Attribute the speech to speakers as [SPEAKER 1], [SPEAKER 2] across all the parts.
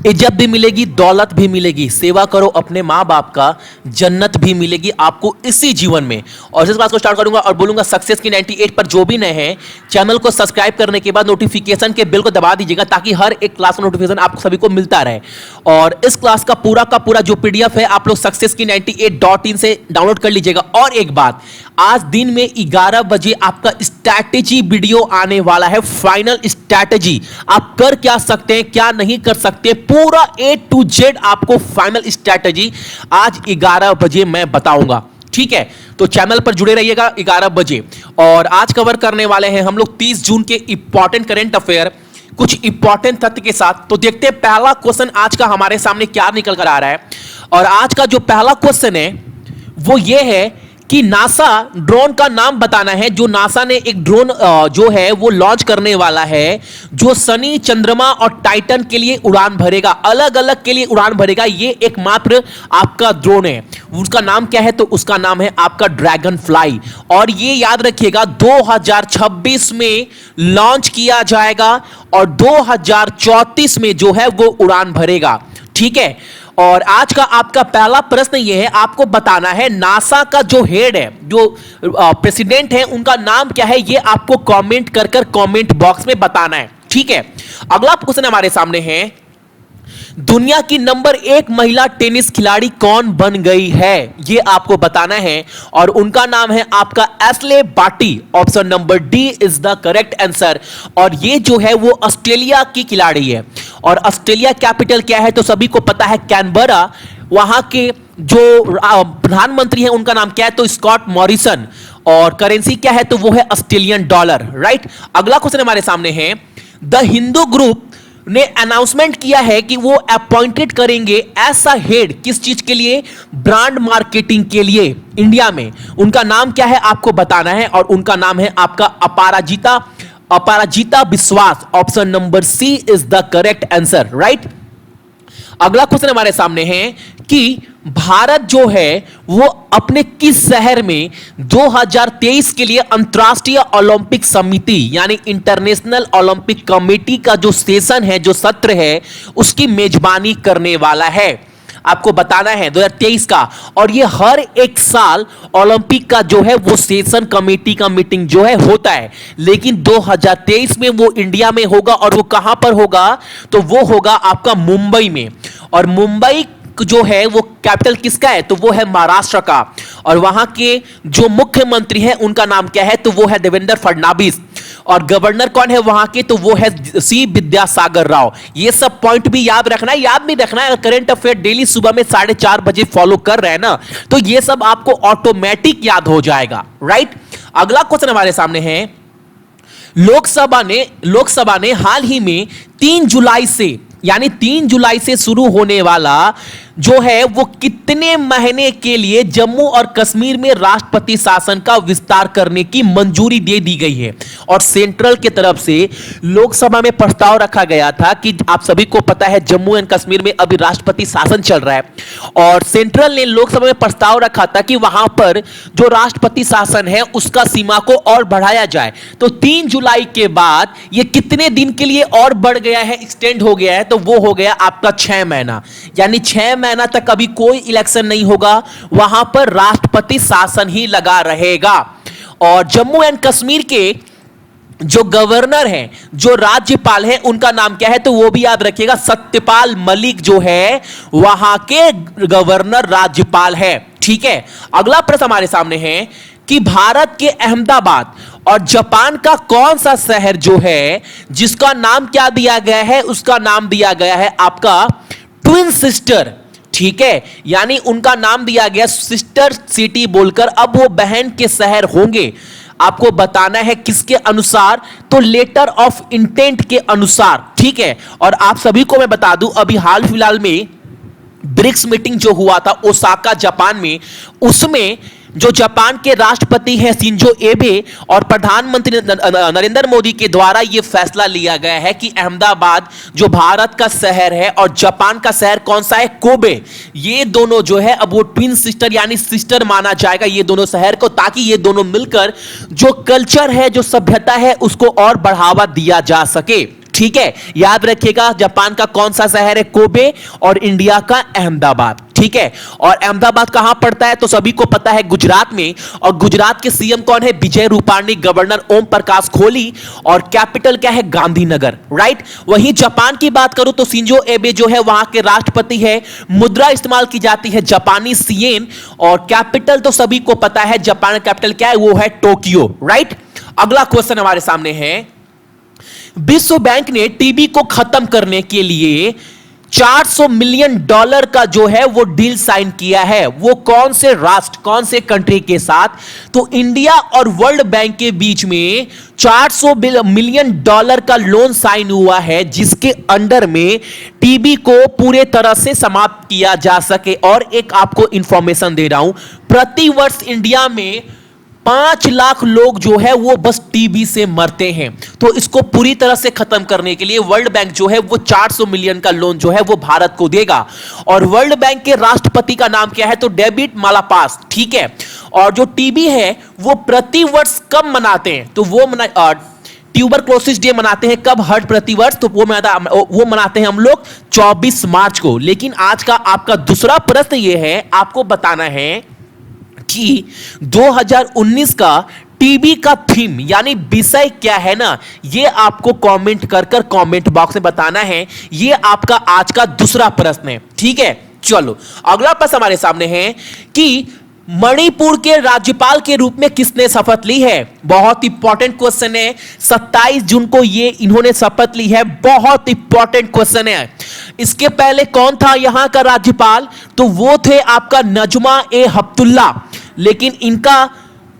[SPEAKER 1] इज्जत भी मिलेगी, दौलत भी मिलेगी, सेवा करो अपने माँ बाप का, जन्नत भी मिलेगी आपको इसी जीवन में। और इस क्लास को स्टार्ट करूंगा और बोलूंगा सक्सेस की 98 पर जो भी नए हैं चैनल को सब्सक्राइब करने के बाद नोटिफिकेशन के बेल को दबा दीजिएगा ताकि हर एक क्लास का नोटिफिकेशन आप सभी को मिलता रहे। और इस क्लास का पूरा जो पीडीएफ है आप लोग सक्सेस की 98.in से डाउनलोड कर लीजिएगा। और एक बात, आज दिन में 11 बजे आपका स्ट्रैटेजी वीडियो आने वाला है, फाइनल स्ट्रैटेजी। आप कर क्या सकते हैं, क्या नहीं कर सकते, पूरा A to Z आपको फाइनल स्ट्रैटेजी आज 11 बजे मैं बताऊंगा। ठीक है, तो चैनल पर जुड़े रहिएगा 11 बजे। और आज कवर करने वाले हैं हम लोग 30 जून के इंपॉर्टेंट करंट अफेयर, कुछ इंपॉर्टेंट तथ्य के साथ। तो देखते हैं पहला क्वेश्चन आज का हमारे सामने क्या निकल कर आ रहा है। और आज का जो पहला क्वेश्चन है वो ये है कि नासा ड्रोन का नाम बताना है। जो नासा ने एक ड्रोन जो है वो लॉन्च करने वाला है जो शनि, चंद्रमा और टाइटन के लिए उड़ान भरेगा, अलग अलग के लिए उड़ान भरेगा। ये एकमात्र आपका ड्रोन है। उसका नाम क्या है? तो उसका नाम है आपका ड्रैगन फ्लाई। और ये याद रखिएगा 2026 में लॉन्च किया जाएगा और 2034 में जो है वो उड़ान भरेगा। ठीक है, और आज का आपका पहला प्रश्न यह है, आपको बताना है नासा का जो हेड है, जो प्रेसिडेंट है, उनका नाम क्या है। ये आपको कमेंट कर कमेंट बॉक्स में बताना है। ठीक है, अगला क्वेश्चन हमारे सामने है, दुनिया की नंबर 1 महिला टेनिस खिलाड़ी कौन बन गई है, ये आपको बताना है। और उनका नाम है आपका Ashleigh Barty. Option number D is the correct answer. और ये जो है वो ऑस्ट्रेलिया की खिलाड़ी है। और ऑस्ट्रेलिया कैपिटल क्या है? तो सभी को पता है कैनबरा। वहां के जो प्रधानमंत्री हैं उनका नाम क्या है? तो स्कॉट मॉरिसन। और करेंसी क्या है? तो वो है ऑस्ट्रेलियन डॉलर। राइट, अगला क्वेश्चन हमारे सामने है, द हिंदू ग्रुप ने अनाउंसमेंट किया है कि वो अपॉइंटेड करेंगे ऐसा हेड, किस चीज के लिए? ब्रांड मार्केटिंग के लिए इंडिया में। उनका नाम क्या है आपको बताना है। और उनका नाम है आपका Aparajita Biswas. Option number C is the correct answer. Right, अगला क्वेश्चन हमारे सामने है कि भारत जो है वो अपने किस शहर में 2023 के लिए अंतर्राष्ट्रीय ओलंपिक समिति यानी इंटरनेशनल ओलंपिक कमेटी का जो सेशन है, जो सत्र है, उसकी मेजबानी करने वाला है? आपको बताना है 2023 का। और ये हर एक साल ओलंपिक का जो है वो सेशन कमेटी का मीटिंग जो है होता है, लेकिन 2023 में वो इंडिया में होगा। और वो कहां पर होगा? तो वो होगा आपका मुंबई में। और मुंबई जो है वो कैपिटल किसका है? तो वो है महाराष्ट्र का। और वहां के जो मुख्यमंत्री हैं उनका नाम क्या है? तो वो है देवेंद्र फडणवीस। और गवर्नर कौन है वहां के? तो वो है सी विद्यासागर राव। ये सब पॉइंट भी याद रखना है, याद भी रखना है। करंट अफेयर डेली सुबह में 4:30 बजे फॉलो कर रहे हैं ना, तो ये सब आपको ऑटोमेटिक याद हो जाएगा। राइट, अगला क्वेश्चन हमारे सामने है, लोकसभा ने हाल ही में 3 जुलाई से शुरू होने वाला जो है वो कितने महीने के लिए जम्मू और कश्मीर में राष्ट्रपति शासन का विस्तार करने की मंजूरी दे दी गई है? और सेंट्रल की तरफ से लोकसभा में प्रस्ताव रखा गया था कि आप सभी को पता है जम्मू एंड कश्मीर में अभी राष्ट्रपति शासन चल रहा है। और सेंट्रल ने लोकसभा में प्रस्ताव रखा था कि वहां पर जो राष्ट्रपति शासन है उसका सीमा को और बढ़ाया जाए। तो 3 जुलाई के बाद ये कितने दिन के लिए और बढ़ गया है, एक्सटेंड हो गया है? तो वो हो गया आपका 6 महीना। यानी 6 महीना तक अभी कोई इलेक्शन नहीं होगा, वहां पर राष्ट्रपति शासन ही लगा रहेगा। और जम्मू एंड कश्मीर के जो गवर्नर हैं, जो राज्यपाल हैं, उनका नाम क्या है? तो वो भी याद रखिएगा, सत्यपाल मलिक जो है वहां के गवर्नर राज्यपाल है। ठीक है, अगला प्रश्न हमारे सामने है कि भारत के अहमदाबाद और जापान का कौन सा शहर जो है जिसका नाम क्या दिया गया है? उसका नाम दिया गया है आपका ट्विन सिस्टर। ठीक है, यानी उनका नाम दिया गया सिस्टर सिटी बोलकर। अब वो बहन के शहर होंगे। आपको बताना है किसके अनुसार? तो लेटर ऑफ इंटेंट के अनुसार। ठीक है, और आप सभी को मैं बता दूं अभी हाल फिलहाल में ब्रिक्स मीटिंग जो हुआ था ओसाका जापान में, उसमें जो जापान के राष्ट्रपति हैं शिंजो एबे और प्रधानमंत्री नरेंद्र मोदी के द्वारा यह फैसला लिया गया है कि अहमदाबाद जो भारत का शहर है और जापान का शहर कौन सा है? कोबे। ये दोनों जो है अब वो ट्विन सिस्टर यानी सिस्टर माना जाएगा ये दोनों शहर को, ताकि ये दोनों मिलकर जो कल्चर है, जो सभ्यता है, उसको और बढ़ावा दिया जा सके। ठीक है, याद रखिएगा जापान का कौन सा शहर है, कोबे, और इंडिया का अहमदाबाद। ठीक है, और अहमदाबाद कहां पड़ता है तो सभी को पता है, गुजरात में। और गुजरात के सीएम कौन है, विजय रूपाणी, गवर्नर ओम प्रकाश कोहली, और कैपिटल क्या है, गांधीनगर। राइट। वहीं जापान की बात करूं तो शिंजो एबे जो है वहां के राष्ट्रपति है। मुद्रा इस्तेमाल की जाती है जापानी सिएन, और कैपिटल तो सभी को पता है, जापान का कैपिटल क्या है, वो है टोक्यो। राइट। अगला क्वेश्चन हमारे सामने है, विश्व बैंक ने टीबी को खत्म करने के लिए $400 मिलियन का जो है वो डील साइन किया है। वो कौन से राष्ट्र, कौन से कंट्री के साथ, तो इंडिया और वर्ल्ड बैंक के बीच में $400 मिलियन का लोन साइन हुआ है, जिसके अंडर में टीबी को पूरे तरह से समाप्त किया जा सके। और एक आपको इंफॉर्मेशन दे रहा हूं, प्रति वर्ष इंडिया में 5 लाख लोग जो है वो बस टीबी से मरते हैं। तो इसको पूरी तरह से खत्म करने के लिए वर्ल्ड बैंक जो है वो 400 मिलियन का लोन जो है वो भारत को देगा। और वर्ल्ड बैंक के राष्ट्रपति का नाम क्या है, तो डेविड मालापास। ठीक है। और जो टीबी है वो प्रति वर्ष कब मनाते हैं, तो वो ट्यूबरक्लोसिस डे मनाते हैं कब, हर प्रति वर्ष, तो वो मनाते हैं हम लोग 24 मार्च को। लेकिन आज का आपका दूसरा प्रश्न ये है, आपको बताना है कि 2019 का टीबी का थीम यानी विषय क्या है ना, ये आपको कमेंट कर कमेंट बॉक्स में बताना है। ये आपका आज का दूसरा प्रश्न है। ठीक है, चलो अगला प्रश्न हमारे सामने है कि मणिपुर के राज्यपाल के रूप में किसने शपथ ली है। बहुत इंपॉर्टेंट क्वेश्चन है, 27 जून को ये इन्होंने शपथ ली है। बहुत इंपॉर्टेंट क्वेश्चन है। इसके पहले कौन था यहां का राज्यपाल, तो वो थे आपका नजमा ए हेपतुल्ला। लेकिन इनका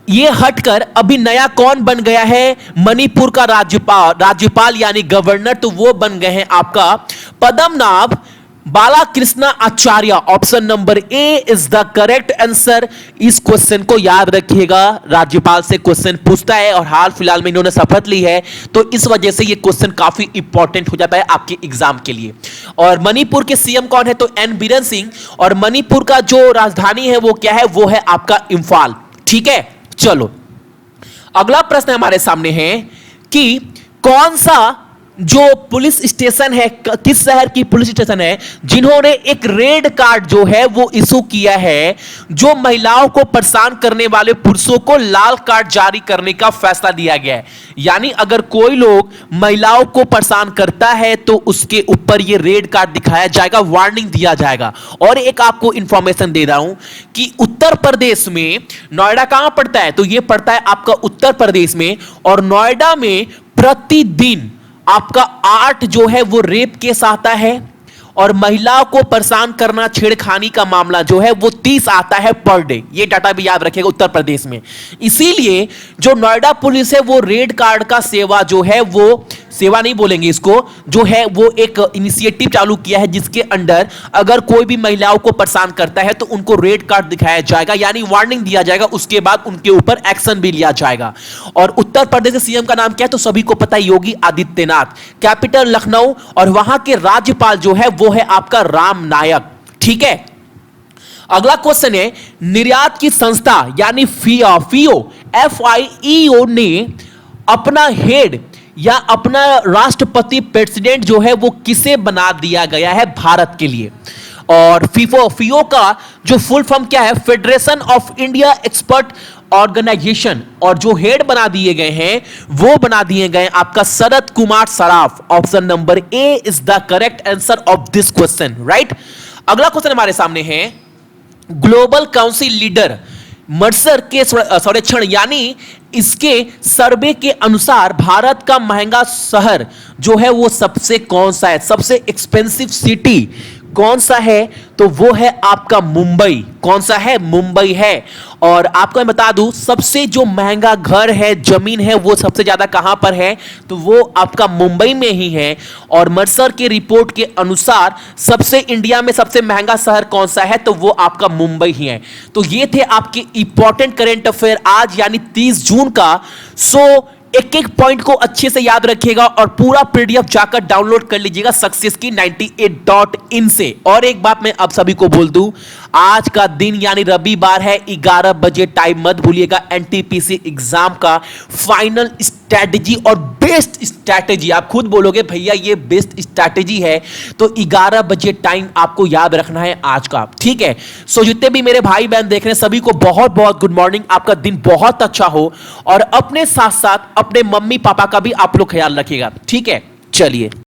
[SPEAKER 1] ये हटकर अभी नया कौन बन गया है, मणिपुर का राज्यपाल यानी गवर्नर, तो वो बन गए हैं आपका Padmanabh Balakrishna Acharya. Option number A is the correct answer. इस क्वेश्चन को याद रखिएगा, राज्यपाल से क्वेश्चन पूछता है और हाल फिलहाल में इन्होंने शपथ ली है, तो इस वजह से ये क्वेश्चन काफी इंपॉर्टेंट हो जाता है आपके एग्जाम के लिए। और मणिपुर के सीएम कौन है, तो एन बीरेन सिंह। और मणिपुर का जो राजधानी है वो क्या है, वो है आपका इंफाल। ठीक है, चलो अगला प्रश्न हमारे सामने है कि कौन सा जो पुलिस स्टेशन है, किस शहर की पुलिस स्टेशन है जिन्होंने एक रेड कार्ड जो है वो इशू किया है, जो महिलाओं को परेशान करने वाले पुरुषों को लाल कार्ड जारी करने का फैसला दिया गया है। यानी अगर कोई लोग महिलाओं को परेशान करता है तो उसके ऊपर ये रेड कार्ड दिखाया जाएगा, वार्निंग दिया जाएगा। और एक आपको इंफॉर्मेशन दे रहा हूं कि उत्तर प्रदेश में नोएडा कहां पड़ता है, तो ये पड़ता है आपका उत्तर प्रदेश में। और नोएडा में प्रतिदिन आपका 8 जो है वो रेप केस आता है, और महिलाओं को परेशान करना, छेड़खानी का मामला जो है वो 30 आता है पर डे। ये डाटा भी याद रखिएगा उत्तर प्रदेश में। इसीलिए जो नोएडा पुलिस है वो रेड कार्ड का सेवा जो है वो, सेवा नहीं बोलेंगे इसको, जो है वो एक इनिशिएटिव चालू किया है, जिसके अंडर अगर कोई भी महिलाओं को परेशान करता है तो उनको रेड कार्ड दिखाया जाएगा, यानी वार्निंग दिया जाएगा, उसके बाद उनके ऊपर एक्शन भी लिया जाएगा। और उत्तर प्रदेश के सीएम का नाम क्या है, तो सभी को पता है, योगी आदित्यनाथ। कैपिटल लखनऊ, और वहां के राज्यपाल जो है वो है आपका राम नायक। ठीक है, अगला क्वेश्चन है, निर्यात की संस्था यानी FIO ने अपना हेड या अपना राष्ट्रपति प्रेसिडेंट जो है वो किसे बना दिया गया है भारत के लिए। और FIO का जो फुल फॉर्म क्या है, federation of India expert organisation. और जो हेड बना दिए गए हैं वो बना दिए गए आपका Sharad Kumar Saraf. Option number A is the correct answer of this question. Right. अगला क्वेश्चन हमारे सामने है, ग्लोबल काउंसिल लीडर मर्सर के सर्वेक्षण यानी इसके सर्वे के अनुसार भारत का महंगा शहर जो है वो सबसे कौन सा है, सबसे एक्सपेंसिव सिटी कौन सा है, तो वो है आपका मुंबई। कौन सा है, मुंबई है। और आपको मैं बता दूं, सबसे जो महंगा घर है, जमीन है, वो सबसे ज्यादा कहां पर है, तो वो आपका मुंबई में ही है। और मर्सर के रिपोर्ट के अनुसार सबसे इंडिया में सबसे महंगा शहर कौन सा है, तो वो आपका मुंबई ही है। तो ये थे आपके इंपॉर्टेंट करंट अफेयर आज यानी 30 जून का। एक एक पॉइंट को अच्छे से याद रखिएगा और पूरा पीडीएफ जाकर डाउनलोड कर लीजिएगा सक्सेस की 98.in से। और एक बात मैं आप सभी को बोल दूं, आज का दिन यानी रविवार है, 11 बजे टाइम मत भूलिएगा। एनटीपीसी एग्जाम का फाइनल स्ट्रैटेजी और बेस्ट स्ट्रैटेजी, आप खुद बोलोगे भैया ये बेस्ट स्ट्रैटेजी है, तो 11 बजे टाइम आपको याद रखना है आज का, ठीक है। सो जितने भी मेरे भाई बहन देख रहे हैं सभी को बहुत बहुत गुड मॉर्निंग, आपका दिन बहुत अच्छा हो और अपने साथ साथ अपने मम्मी पापा का भी आप लोग ख्याल रखिएगा, ठीक है। चलिए।